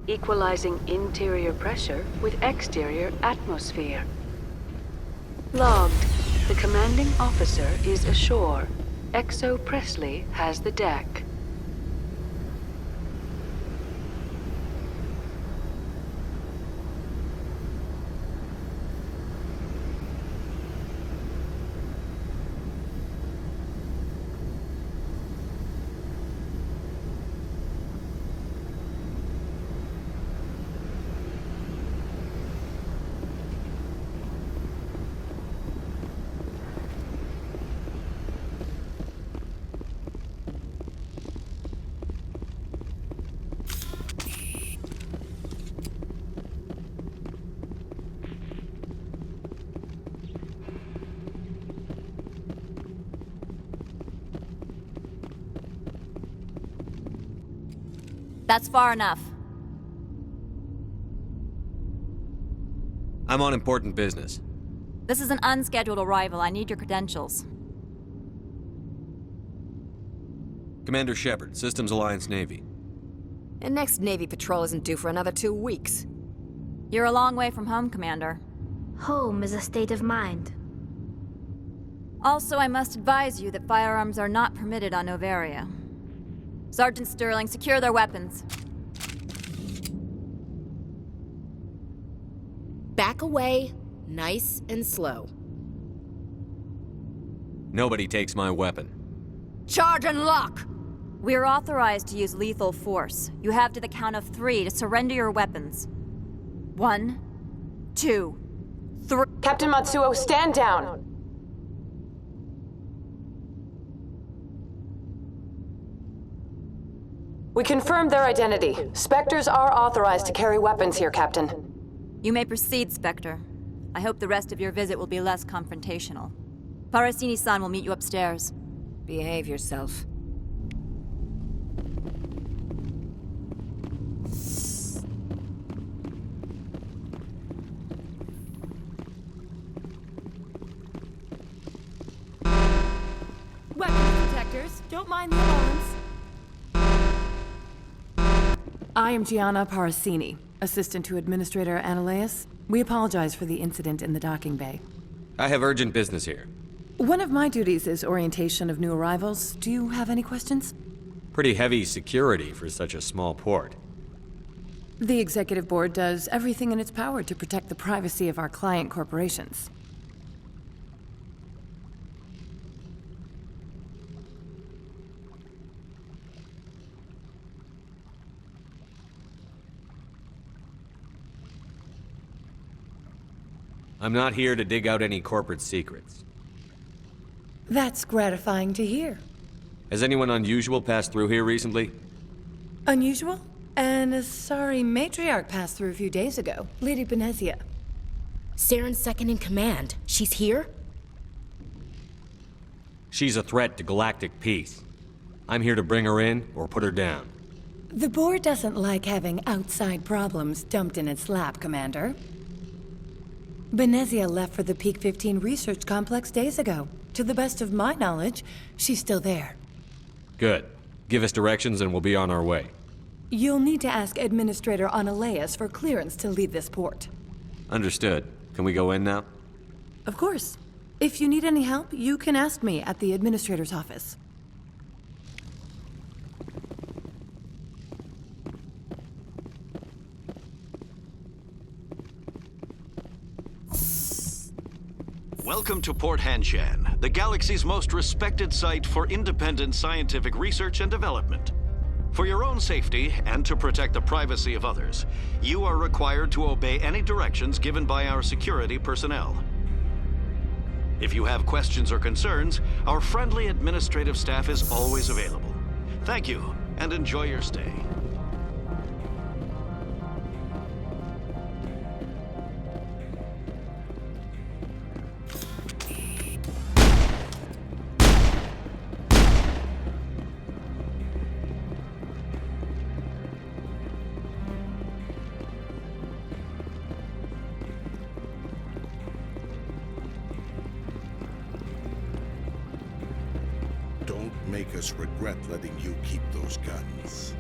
Equalizing interior pressure with exterior atmosphere. Logged. The commanding officer is ashore. XO Presley has the deck. That's far enough. I'm on important business. This is an unscheduled arrival. I need your credentials. Commander Shepard, Systems Alliance Navy. And next Navy patrol isn't due for another 2 weeks. You're a long way from home, Commander. Home is a state of mind. Also, I must advise you that firearms are not permitted on Noveria. Sergeant Sterling, secure their weapons. Back away, nice and slow. Nobody takes my weapon. Charge and lock! We're authorized to use lethal force. You have to the count of 3 to surrender your weapons. 1, 2, 3. Captain Matsuo, stand down! We confirmed their identity. Spectres are authorized to carry weapons here, Captain. You may proceed, Spectre. I hope the rest of your visit will be less confrontational. Parasini-san will meet you upstairs. Behave yourself. Weapons detectors, don't mind the alarms. I am Gianna Parasini, assistant to Administrator Ananias. We apologize for the incident in the docking bay. I have urgent business here. One of my duties is orientation of new arrivals. Do you have any questions? Pretty heavy security for such a small port. The Executive Board does everything in its power to protect the privacy of our client corporations. I'm not here to dig out any corporate secrets. That's gratifying to hear. Has anyone unusual passed through here recently? Unusual? And a sorry matriarch passed through a few days ago. Lady Benezia. Saren's second in command. She's here? She's a threat to galactic peace. I'm here to bring her in or put her down. The board doesn't like having outside problems dumped in its lap, Commander. Benezia left for the Peak 15 research complex days ago. To the best of my knowledge, she's still there. Good. Give us directions and we'll be on our way. You'll need to ask Administrator Ananias for clearance to leave this port. Understood. Can we go in now? Of course. If you need any help, you can ask me at the Administrator's office. Welcome to Port Hanshan, the galaxy's most respected site for independent scientific research and development. For your own safety and to protect the privacy of others, you are required to obey any directions given by our security personnel. If you have questions or concerns, our friendly administrative staff is always available. Thank you, and enjoy your stay. Don't make us regret letting you keep those guns.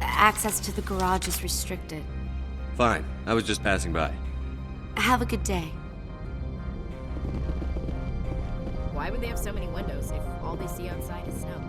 Access to the garage is restricted. Fine. I was just passing by. Have a good day. Why would they have so many windows if all they see outside is snow?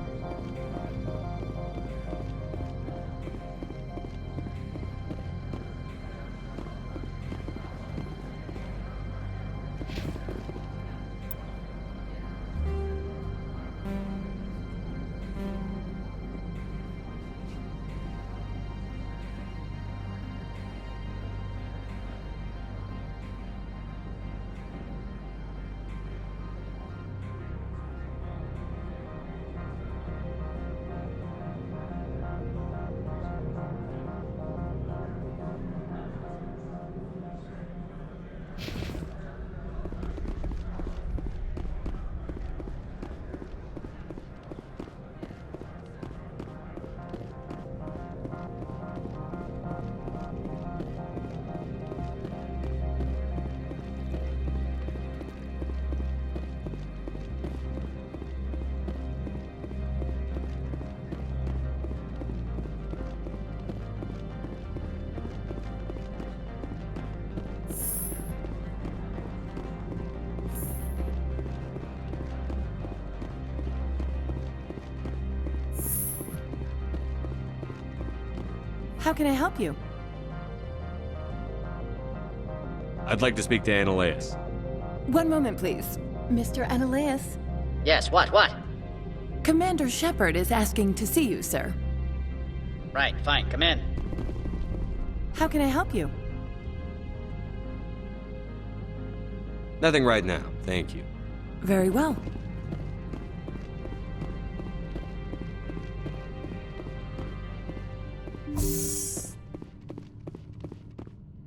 How can I help you? I'd like to speak to Annaleas. One moment, please. Mr. Annaleas, Yes, what? Commander Shepard is asking to see you, sir. Right, fine, come in. How can I help you? Nothing right now, thank you. Very well.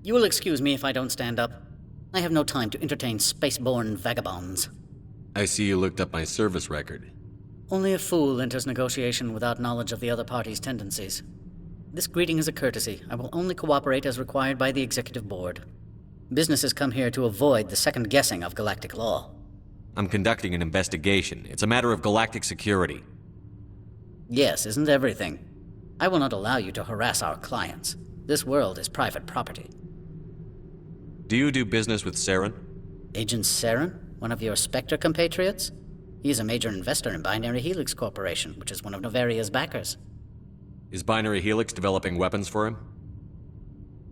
You will excuse me if I don't stand up. I have no time to entertain spaceborne vagabonds. I see you looked up my service record. Only a fool enters negotiation without knowledge of the other party's tendencies. This greeting is a courtesy. I will only cooperate as required by the Executive Board. Businesses come here to avoid the second guessing of galactic law. I'm conducting an investigation. It's a matter of galactic security. Yes, isn't everything? I will not allow you to harass our clients. This world is private property. Do you do business with Saren? Agent Saren? One of your Spectre compatriots? He is a major investor in Binary Helix Corporation, which is one of Novaria's backers. Is Binary Helix developing weapons for him?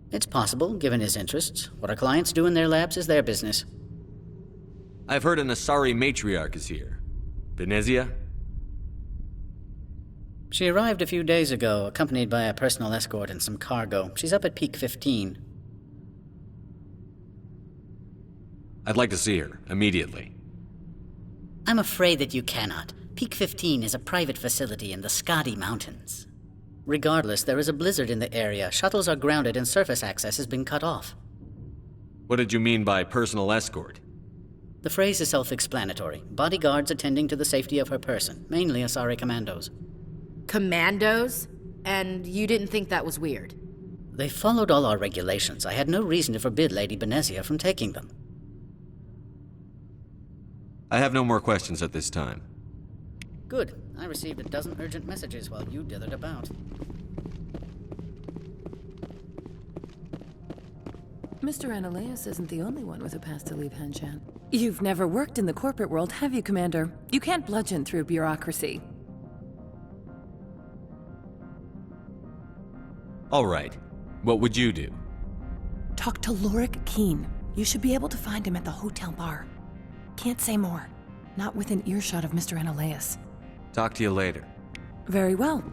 It's possible, given his interests. What our clients do in their labs is their business. I've heard an Asari matriarch is here. Benezia? She arrived a few days ago, accompanied by a personal escort and some cargo. She's up at Pt7. I'd like to see her, immediately. I'm afraid that you cannot. Pt7 is a private facility in the Skadi Mountains. Regardless, there is a blizzard in the area. Shuttles are grounded and surface access has been cut off. What did you mean by personal escort? The phrase is self-explanatory. Bodyguards attending to the safety of her person, mainly Asari commandos. Commandos? And you didn't think that was weird? They followed all our regulations. I had no reason to forbid Lady Benezia from taking them. I have no more questions at this time. Good. I received a dozen urgent messages while you dithered about. Mr. Analaeus isn't the only one with a past to leave Hanshan. You've never worked in the corporate world, have you, Commander? You can't bludgeon through bureaucracy. All right. What would you do? Talk to Lorik Keen. You should be able to find him at the hotel bar. Can't say more. Not within earshot of Mr. Analaeus. Talk to you later. Very well.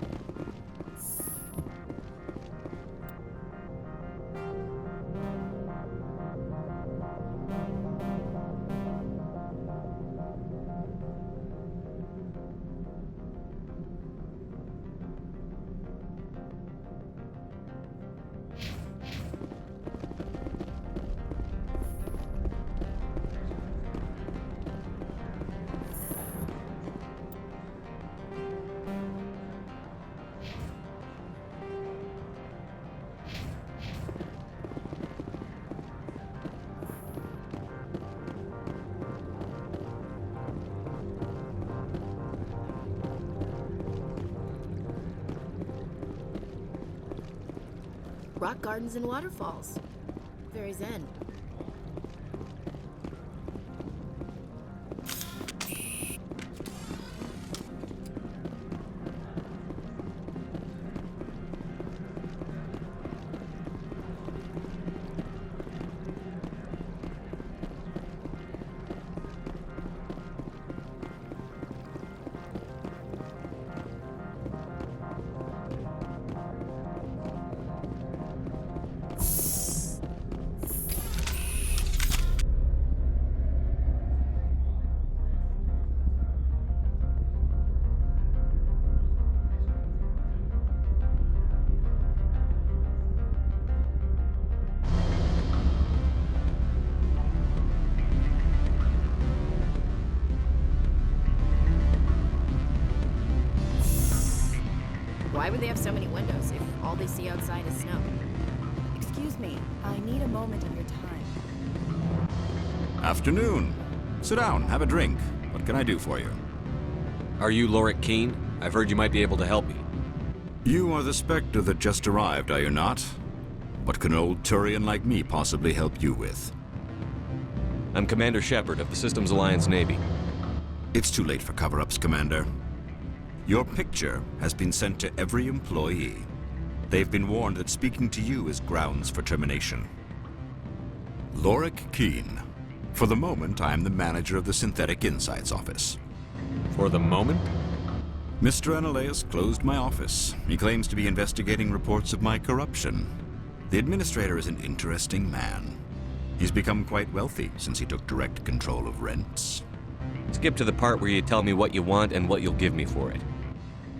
Rock gardens and waterfalls. Very zen. Why would they have so many windows if all they see outside is snow? Excuse me, I need a moment of your time. Afternoon. Sit down, have a drink. What can I do for you? Are you Lorik Keen? I've heard you might be able to help me. You are the Spectre that just arrived, are you not? What can an old Turian like me possibly help you with? I'm Commander Shepard of the Systems Alliance Navy. It's too late for cover-ups, Commander. Your picture has been sent to every employee. They've been warned that speaking to you is grounds for termination. Lorik Keen. For the moment, I am the manager of the Synthetic Insights Office. For the moment? Mr. Analaeus closed my office. He claims to be investigating reports of my corruption. The administrator is an interesting man. He's become quite wealthy since he took direct control of rents. Skip to the part where you tell me what you want and what you'll give me for it.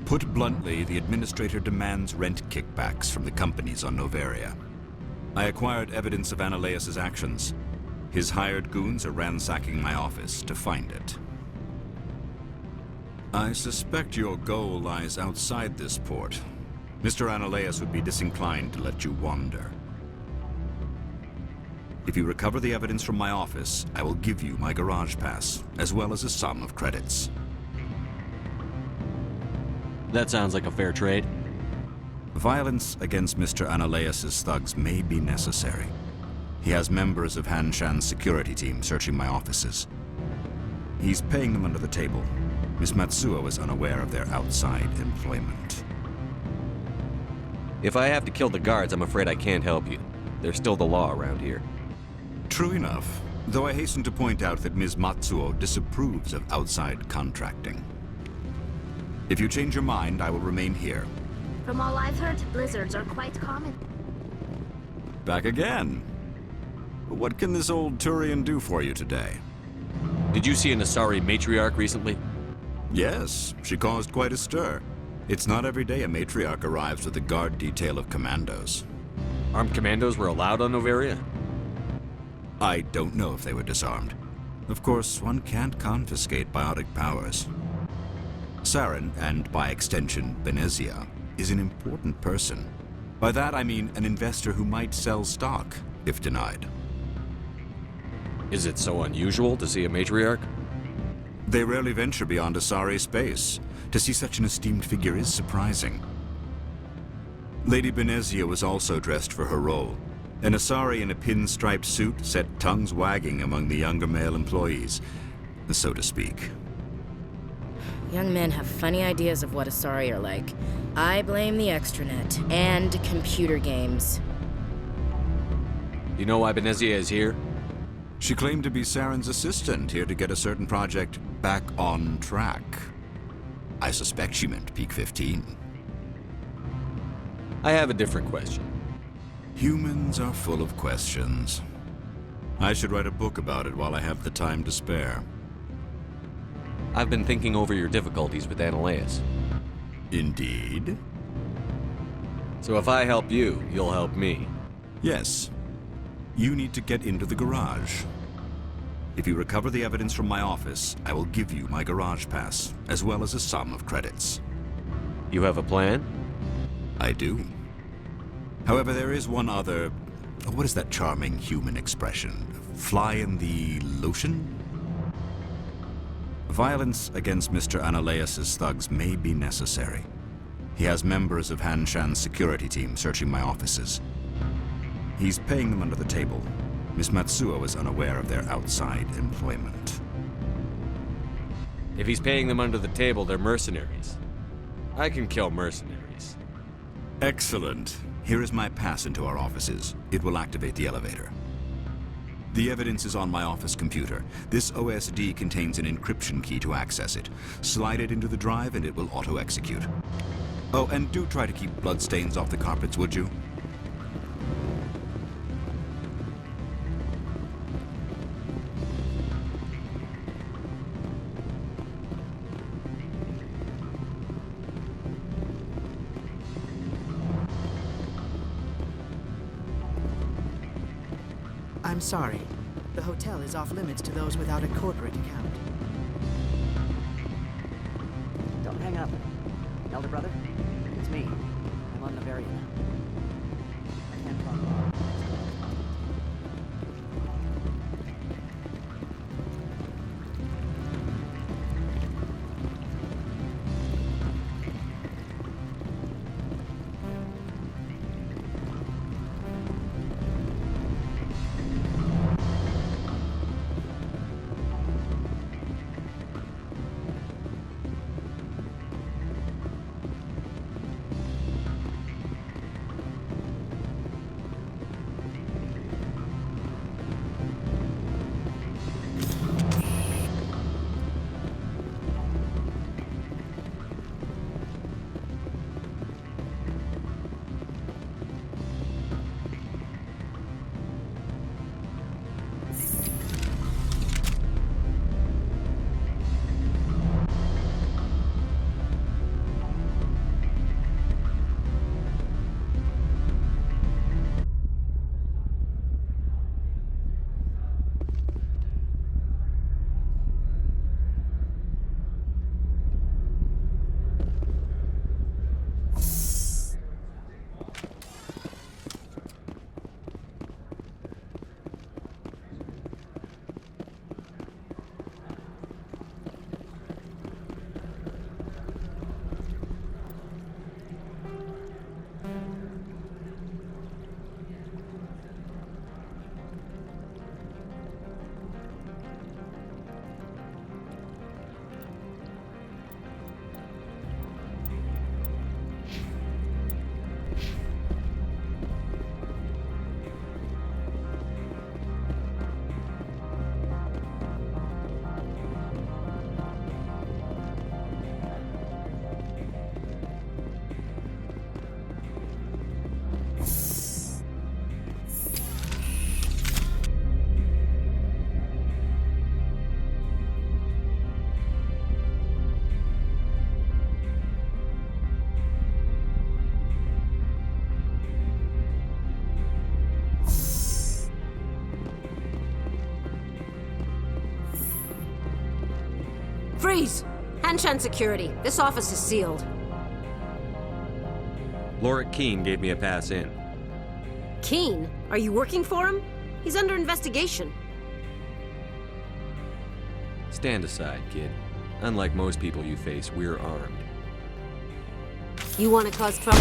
Put bluntly, the administrator demands rent kickbacks from the companies on Noveria. I acquired evidence of Analaeus' actions. His hired goons are ransacking my office to find it. I suspect your goal lies outside this port. Mr. Analaeus would be disinclined to let you wander. If you recover the evidence from my office, I will give you my garage pass, as well as a sum of credits. That sounds like a fair trade. Violence against Mr. Analaeus' thugs may be necessary. He has members of Hanshan's security team searching my offices. He's paying them under the table. Miss Matsuo is unaware of their outside employment. If I have to kill the guards, I'm afraid I can't help you. There's still the law around here. True enough, though I hasten to point out that Ms. Matsuo disapproves of outside contracting. If you change your mind, I will remain here. From all I've heard, blizzards are quite common. Back again. What can this old Turian do for you today? Did you see an Asari matriarch recently? Yes, she caused quite a stir. It's not every day a matriarch arrives with a guard detail of commandos. Armed commandos were allowed on Noveria? I don't know if they were disarmed. Of course, one can't confiscate biotic powers. Saren, and by extension, Benezia, is an important person. By that I mean an investor who might sell stock, if denied. Is it so unusual to see a matriarch? They rarely venture beyond Asari space. To see such an esteemed figure is surprising. Lady Benezia was also dressed for her role. An Asari in a pinstriped suit set tongues wagging among the younger male employees, so to speak. Young men have funny ideas of what Asari are like. I blame the extranet and computer games. You know why Benezia is here? She claimed to be Saren's assistant, here to get a certain project back on track. I suspect she meant Peak 15. I have a different question. Humans are full of questions. I should write a book about it while I have the time to spare. I've been thinking over your difficulties with Analeus. Indeed? So if I help you, you'll help me. Yes. You need to get into the garage. If you recover the evidence from my office, I will give you my garage pass, as well as a sum of credits. You have a plan? I do. However, there is one other... What is that charming human expression? Fly in the lotion? Violence against Mr. Analeus' thugs may be necessary. He has members of Han Shan's security team searching my offices. He's paying them under the table. Miss Matsuo is unaware of their outside employment. If he's paying them under the table, they're mercenaries. I can kill mercenaries. Excellent. Here is my pass into our offices. It will activate the elevator. The evidence is on my office computer. This OSD contains an encryption key to access it. Slide it into the drive and it will auto-execute. Oh, and do try to keep bloodstains off the carpets, would you? I'm sorry. The hotel is off limits to those without a corporate account. Don't hang up. Elder brother, it's me. I'm on Bavaria now. I can't talk long. Freeze! Hanshan Security. This office is sealed. Lorik Keene gave me a pass in. Keene? Are you working for him? He's under investigation. Stand aside, kid. Unlike most people you face, we're armed. You want to cause trouble?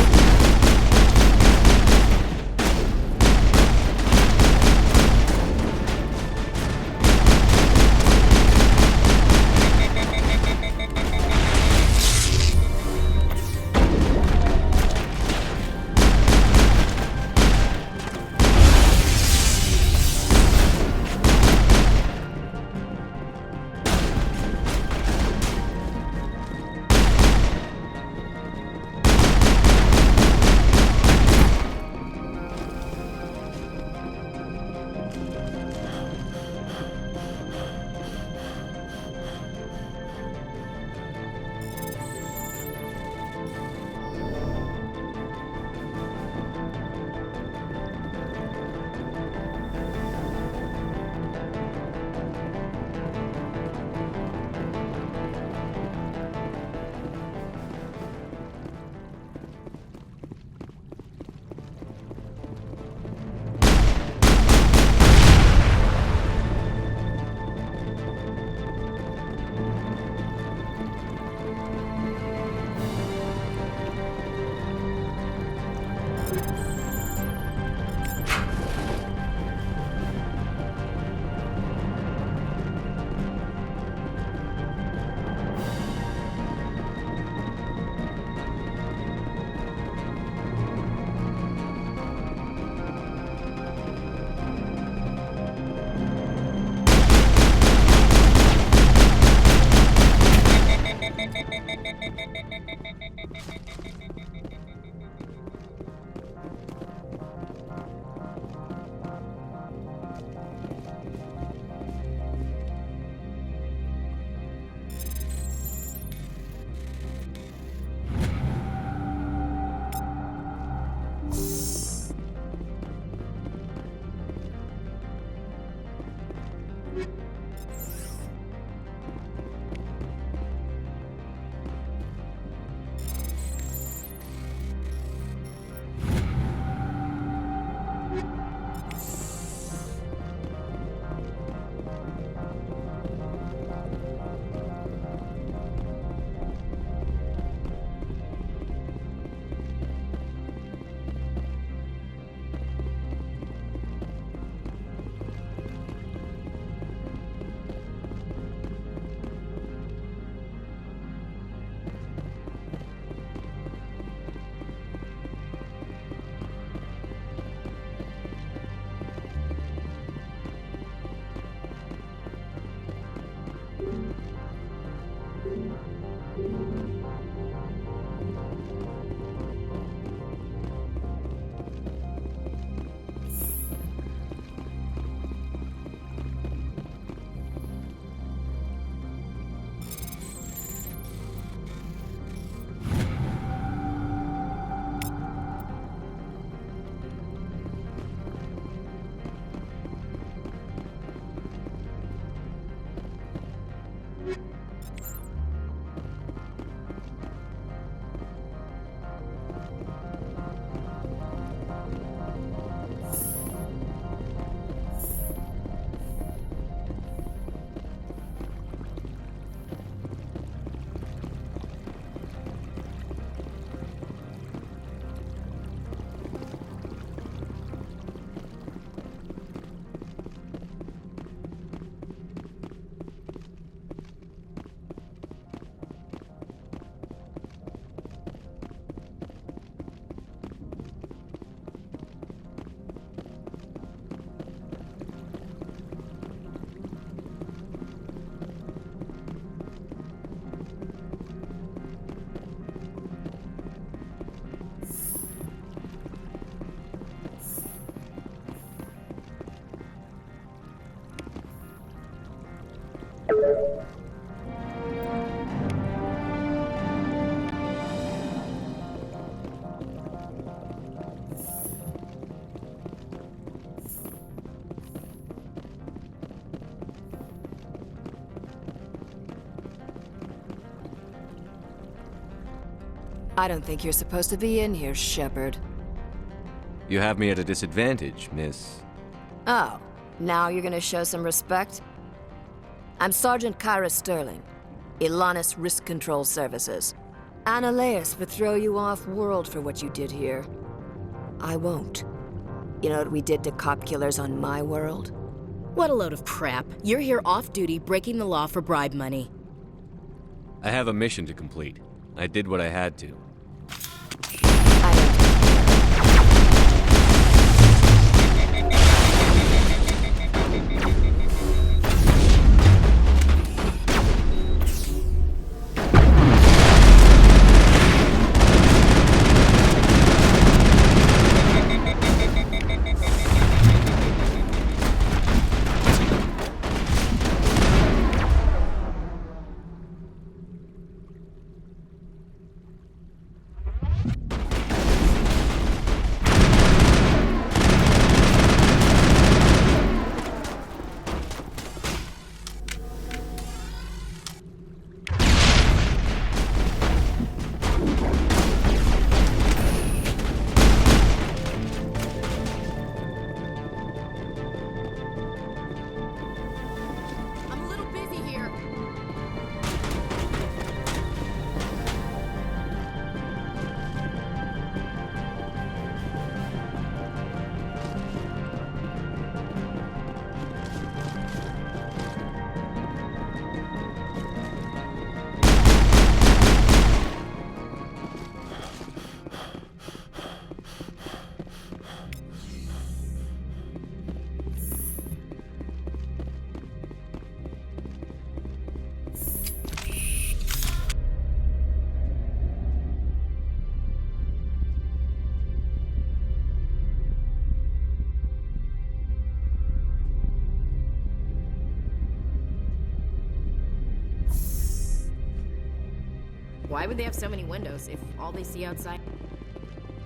I don't think you're supposed to be in here, Shepard. You have me at a disadvantage, miss. Oh, now you're gonna show some respect? I'm Sergeant Kyra Sterling, Ilanis Risk Control Services. Ananias would throw you off-world for what you did here. I won't. You know what we did to cop killers on my world? What a load of crap. You're here off-duty, breaking the law for bribe money. I have a mission to complete. I did what I had to. Why would they have so many windows if all they see outside...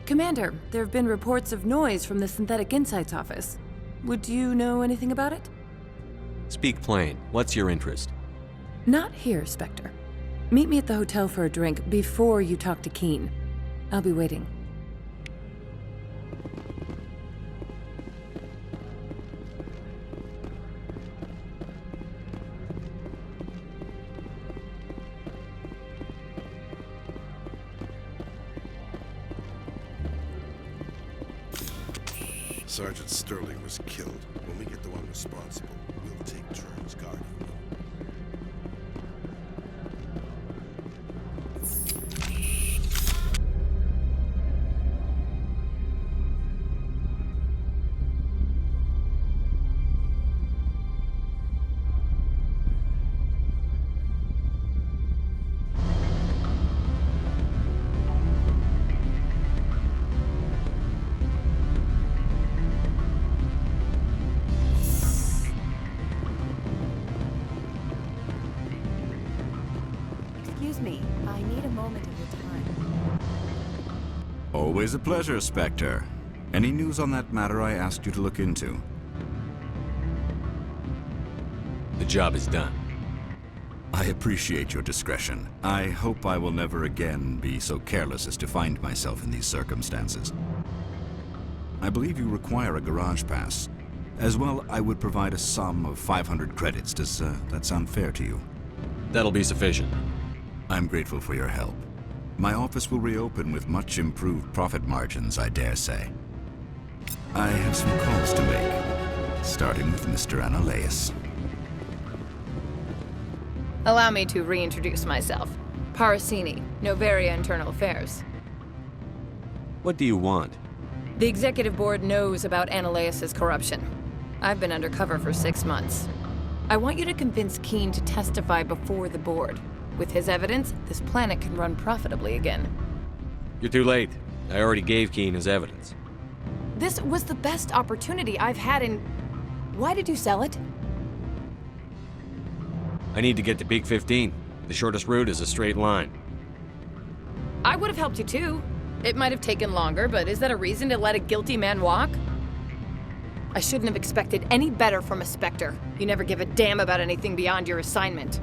Commander, there have been reports of noise from the Synthetic Insights office. Would you know anything about it? Speak plain. What's your interest? Not here, Spectre. Meet me at the hotel for a drink before you talk to Keen. I'll be waiting. Sergeant Sterling was killed. When we get the one responsible, we'll take turns guarding them. Excuse me, I need a moment of your time. Always a pleasure, Spectre. Any news on that matter I asked you to look into? The job is done. I appreciate your discretion. I hope I will never again be so careless as to find myself in these circumstances. I believe you require a garage pass. As well, I would provide a sum of 500 credits. Does that sound fair to you? That'll be sufficient. I'm grateful for your help. My office will reopen with much improved profit margins, I dare say. I have some calls to make, starting with Mr. Ananias. Allow me to reintroduce myself. Parasini, Novaria Internal Affairs. What do you want? The executive board knows about Ananias' corruption. I've been undercover for 6 months. I want you to convince Keen to testify before the board. With his evidence, this planet can run profitably again. You're too late. I already gave Keen his evidence. This was the best opportunity I've had in... Why did you sell it? I need to get to Peak 15. The shortest route is a straight line. I would have helped you too. It might have taken longer, but is that a reason to let a guilty man walk? I shouldn't have expected any better from a Spectre. You never give a damn about anything beyond your assignment.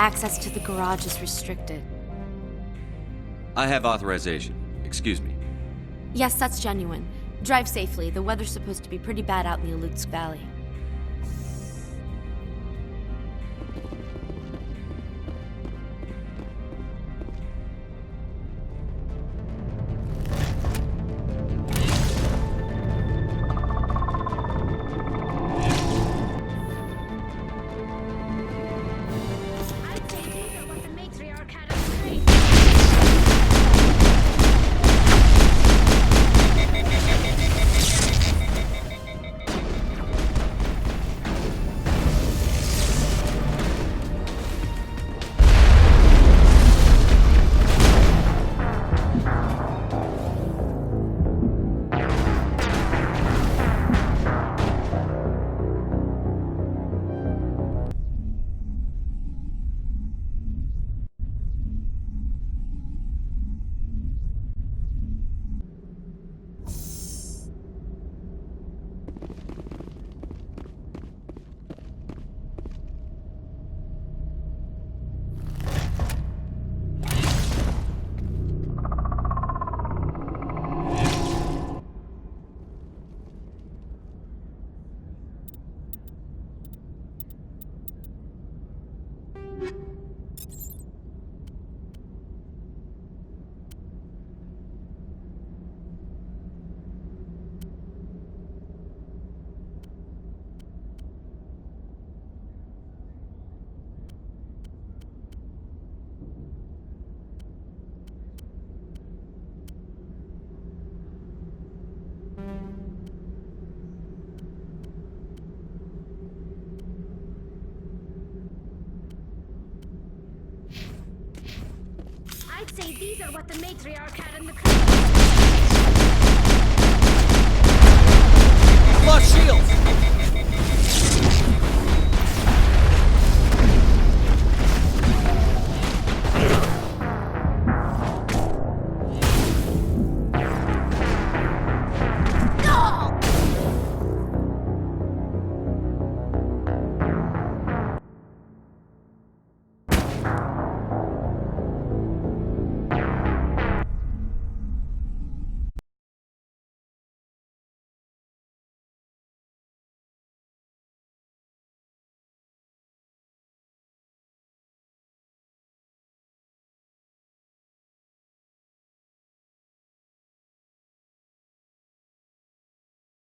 Access to the garage is restricted. I have authorization. Excuse me. Yes, that's genuine. Drive safely. The weather's supposed to be pretty bad out in the Alutsk Valley. I'd say these are what the matriarch had in the crib.